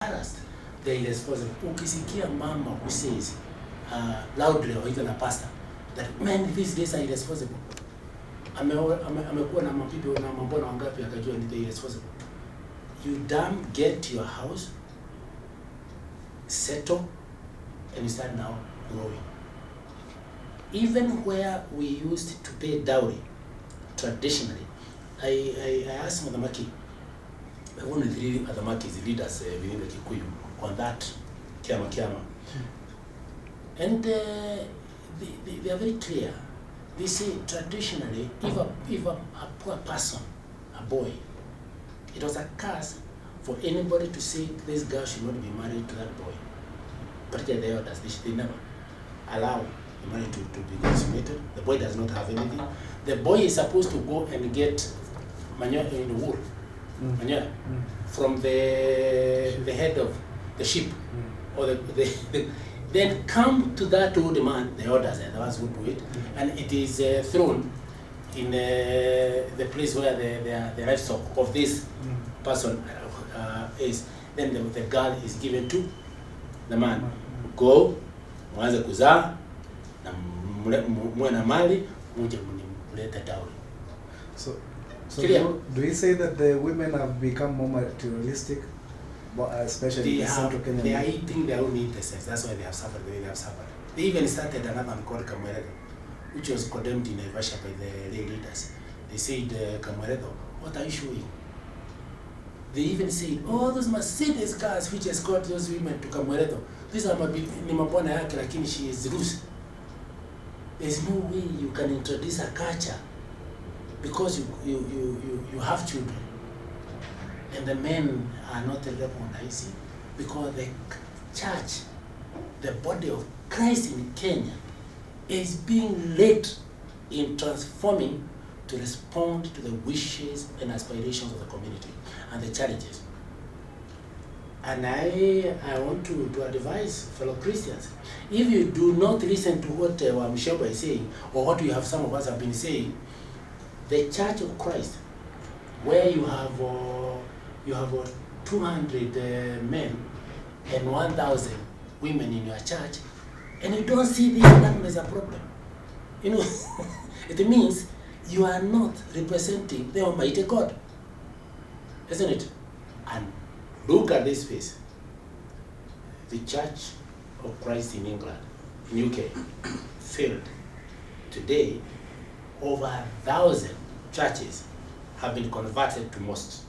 harassed, they're irresponsible. Ukisikia mama who says loudly or even a pastor that men these days are irresponsible. Amekuwa na mapipi na mambona wangapi akajua ni irresponsible. You damn get your house, settle, and you start now growing. Even where we used to pay dowry, traditionally, I asked Madamaki, one of the Madamaki's leaders within the Kikuyu on that kiama. And they are very clear. They say traditionally, if a poor person, a boy, it was a curse for anybody to say this girl should not be married to that boy. Particularly the elders, they never allow the marriage to be consummated. The boy does not have anything. The boy is supposed to go and get manure in the wool, manure, from the head of the sheep, or then come to that old man, the elders are the ones who do it, and it is thrown in the place where the livestock of this person is. Then the girl is given to the man. Go, mwanze kuzaa, na muwe na mali, muje mulete dowry. So do we say that the women have become more materialistic, especially in Central Kenya? They are eating their own interests. That's why they have suffered the way they have suffered. They even started another one called Kaguthi-why, which was condemned in Naivasha by the lay leaders. They said, Kaguthi-why, what are you showing? They even said, oh, those Mercedes cars which escort those women to Kaguthi-why, these are ni mabwana yake, lakini she is loose. There's no way you can introduce a culture because you have children and the men are not recognizing, because the church, the body of Christ in Kenya, is being led in transforming to respond to the wishes and aspirations of the community and the challenges. And I want to advise fellow Christians, if you do not listen to what Wa Muchomba is saying, or what we have, some of us have been saying, the Church of Christ, where you have 200 men and 1,000 women in your church, and you don't see this as a problem, you know, it means you are not representing the Almighty God, isn't it? And look at this face. The Church of Christ in England, in UK, failed. Today, over 1,000 churches have been converted to mosques.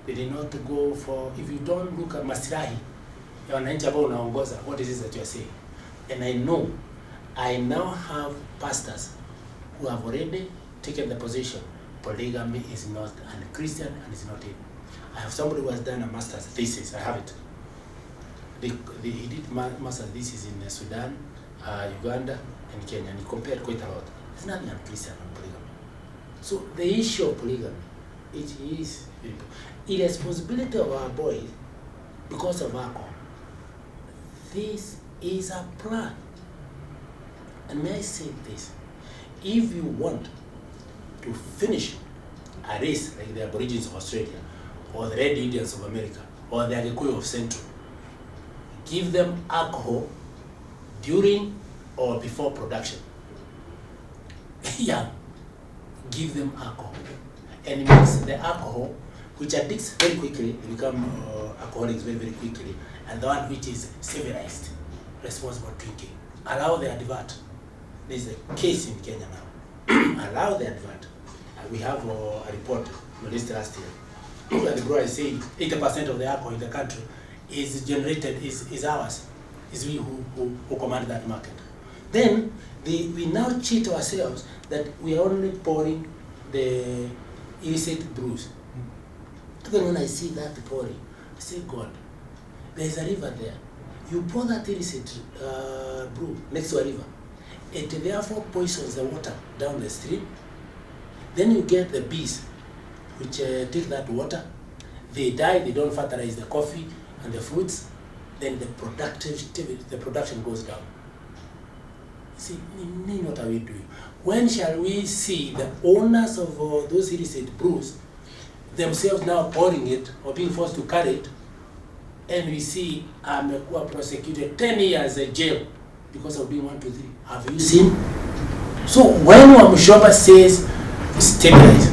They did not go for, if you don't look at maslahi ya wananchi ambao unaongoza, what is it that you are saying? And I now have pastors who have already taken the position, polygamy is not un-Christian and is not in. I have somebody who has done a master's thesis, I have it. He did master's thesis in Sudan, Uganda, and Kenya, and he compared quite a lot. There's nothing un-Christian on polygamy. So the issue of polygamy, it is irresponsibility of our boys because of alcohol. This is a plan. And may I say this, if you want to finish a race like the Aborigines of Australia, or the Red Indians of America, or the Kikuyu of Central, give them alcohol during or before production. Yeah, give them alcohol. And mix the alcohol, which addicts very quickly, they become alcoholics very, very quickly, and the one which is civilized, responsible drinking. Allow the advert. There's a case in Kenya now. Allow the advert. We have a report released last year. The brewer is saying 80% of the alcohol in the country is generated, is ours. Is we who command that market. Then we now cheat ourselves that we are only pouring the illicit brews. Even when I see that pouring, I say, God, there's a river there. You pour that illicit brew next to a river. It therefore poisons the water down the stream. Then you get the bees, which take that water. They die, they don't fertilize the coffee and the fruits. Then the production goes down. See, what are we doing? When shall we see the owners of those illicit brews themselves now pouring it or being forced to carry it and we see amekuwa prosecuted 10 years in jail because of doing 1, 2, 3. Have you seen? So when Wa Muchomba says stabilize,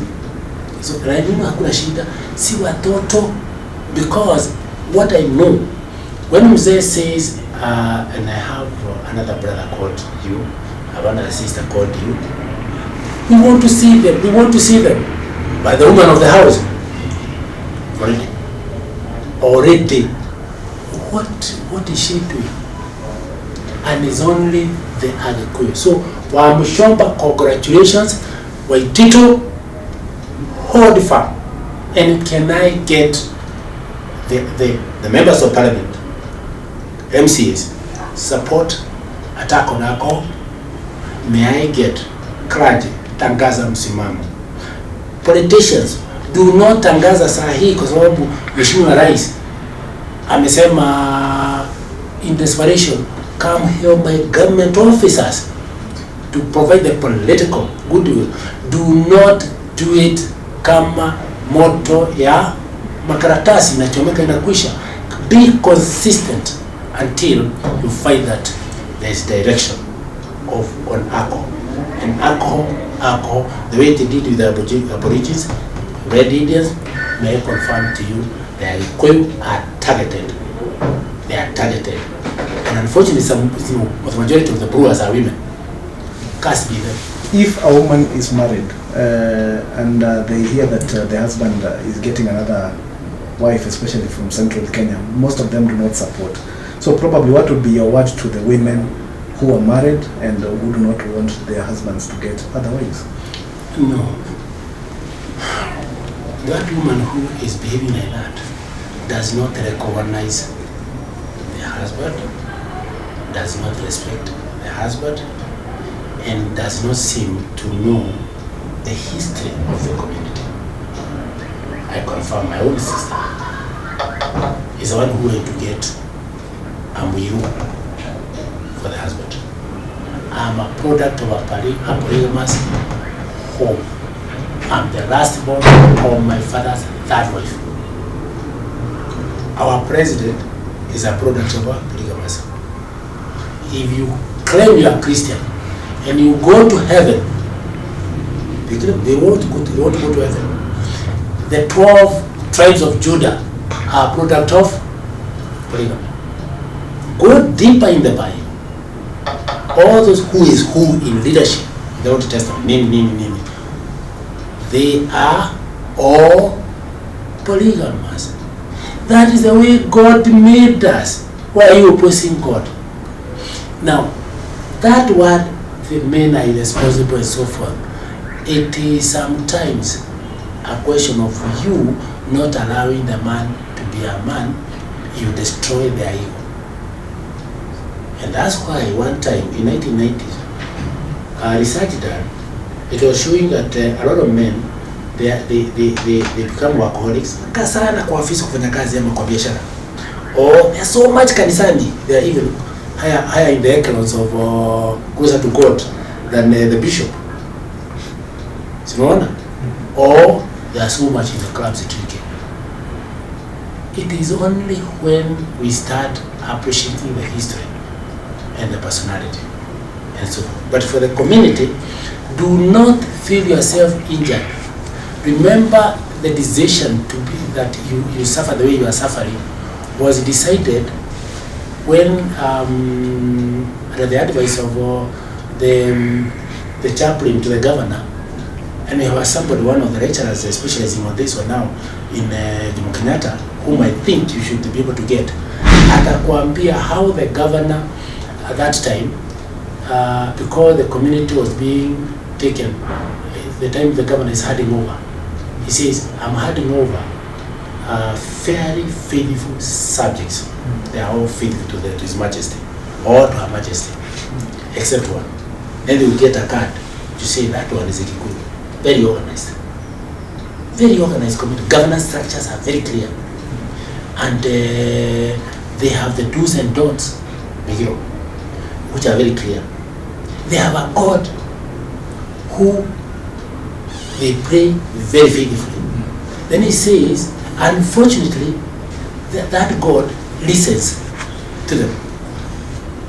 so hakuna shida, si watoto, because what I know, when Mzee says, and I have another brother called you, I have another sister called you, we want to see them, by the woman of the house, already. What is she doing? And it's only the Agikuyu. So Wa Muchomba, congratulations. Waitito, hold firm. And can I get the members of parliament, MCAs, support attack on alcohol? May I get clergy, tangaza msimamo? Politicians, do not tangaza saa hii kwa sababu Mheshimiwa Rais amesema in desperation, come here by government officers to provide the political goodwill. Do not do it kama moto ya makaratasi inachomeka inakwisha. Be consistent until you find that there is direction on alcohol. And alcohol, the way they did with the Aborigines, Red Indians, may I confirm to you, the Agikuyu are targeted. They are targeted. And unfortunately, the majority of the brewers are women. Can't be them. If a woman is married and they hear that the husband is getting another wife, especially from central Kenya, most of them do not support. So probably what would be your word to the women who are married and who do not want their husbands to get other wives? No. That woman who is behaving like that does not recognize the husband, does not respect the husband, and does not seem to know the history of the community. I confirm my own sister is the one who went to get Amwiru for the husband. I'm a product of a polygamous home. I'm the last born of my father's third wife. Our president is a product of a polygamous. If you claim you are Christian and you go to heaven, they won't go to heaven. The 12 tribes of Judah are product of polygamy. Go deeper in the Bible. All those who is who in leadership, the Old Testament, name. They are all polygamous. That is the way God made us. Why are you opposing God? Now, that word, the men are irresponsible and so forth, it is sometimes a question of you not allowing the man to be a man. You destroy their ego. And that's why one time in 1990s, research done, it was showing that a lot of men, they become workaholics. Kasana kwa ofisi kufanya kazi ama kwa biashara. Or they're so much kanisani, they are even higher in the echelons of closer to God than the bishop. Sinaona? Or they are so much in the clubs drinking. It is only when we start appreciating the history and the personality and so on. But for the community, do not feel yourself injured. Remember, the decision to be that you suffer the way you are suffering was decided when under the advice of the chaplain to the governor, and there was somebody, one of the lecturers specializing on this one now in Jomo Kenyatta, whom I think you should be able to get, atakwambia how the governor at that time, because the community was being taken, the time the governor is handing over, he says, I'm handing over fairly faithful subjects. They are all faithful to His Majesty or to Her Majesty, except one. Then they will get a card to say that one is a Kikuyu. Very organized. Very organized community. Governance structures are very clear. And they have the do's and don'ts, which are very clear. They have a God who they pray very faithfully. Then he says, unfortunately, that God listens to them.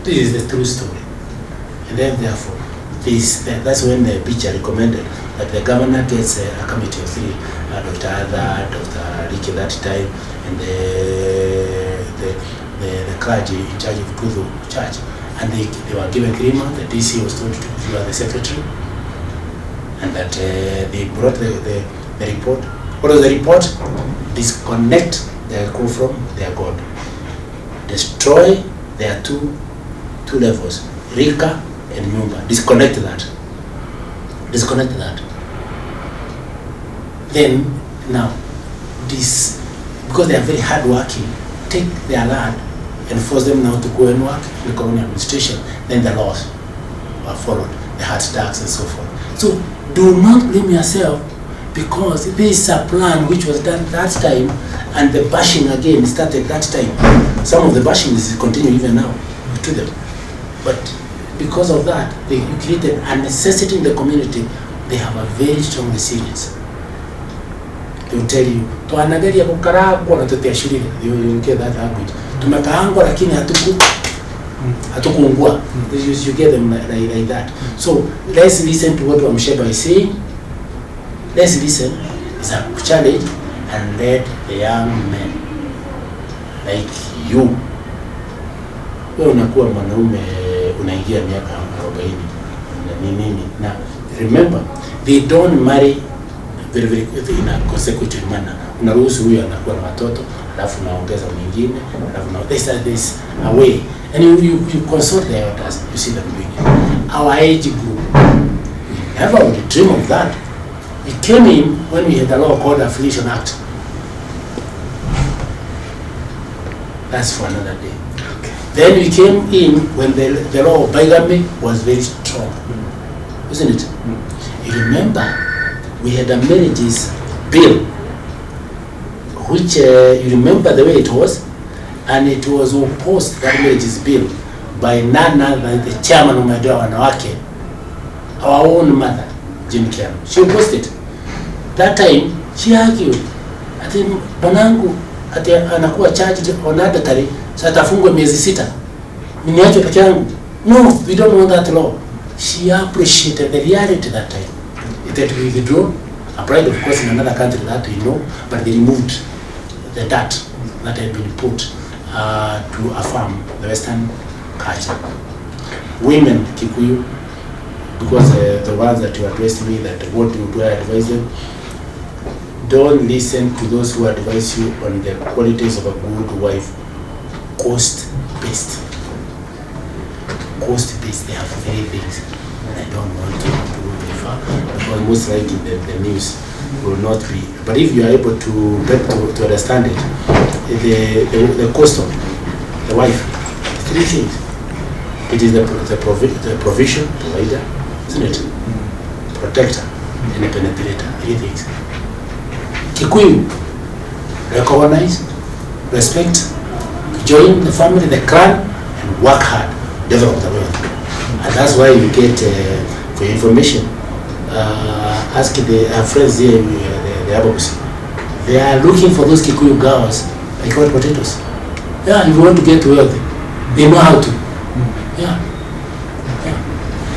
This is the true story. And then therefore, that's when the preacher recommended that the governor gets a committee of 3, Dr. Ada, Dr. Ricky that time, and the clergy in charge of RUTO church. And they were given 3 months. The DC was told to you are the secretary, and that they brought the report. What was the report? Disconnect their crew from their God. Destroy their two levels, Rika and Nyumba. Disconnect that. Disconnect that. Then now, this, because they are very hardworking, take their land and force them now to go and work in the colonial administration. Then the laws were followed, the hard tax and so forth. So do not blame yourself, because this is a plan which was done that time, and the bashing again started that time. Some of the bashing is continue even now to them. But because of that, you created a necessity in the community. They have a very strong resilience. They will tell you, tuanagalia kukaragwa na tutashiriki. You get that language. Tumekaangwa lakini hatukuungua. You get them like that. So let's listen to what Wa Muchomba is saying. Let's listen. It's a challenge, and let the young men like you. Wewe unakuwa mwanaume, unaingia miaka 40 na nini. Now remember, they don't marry very in a consecutive manner. Unaruhusu huyu anakuwa na watoto, alafu unaongeza mwingine, alafu na this a way, and you consult the elders. You see them doing it. Our age group, we never would dream of that. It came in when we had a law called Affiliation Act. That's for another day. Okay. Then we came in when the law of polygamy was very strong, isn't it? You remember, we had a marriages bill, which you remember the way it was, and it was opposed, that marriages bill, by none other than the chairman of Madoa Wanawake, our own mother, Jim Kiano. She opposed it. That time, she argued, ati mwanangu ati anakuwa charged on adultery, sasa atafungwa miezi 6. Niache peke yangu. No, we don't want that law. She appreciated the reality that time. It had to be withdrawn, applied of course in another country that we know, but they removed the dirt that had been put to affirm the Western culture. Women, Kikuyu, because the ones that you addressed me, that what do I advise them? Don't listen to those who advise you on the qualities of a good wife. Cost-based. Cost-based, they have very things. And I don't want to go very far, because most likely the news will not be. But if you are able to understand it, the cost of the wife, 3 things. It is the provision, provider, isn't it? Protector and a penetrator. 3 things. Kikuyu, recognize, respect, join the family, the clan, and work hard, develop the wealth. And that's why you get, for information, ask the friends here, the Ababus. They are looking for those Kikuyu girls like hot potatoes. Yeah, if you want to get wealthy, they know how to. Yeah.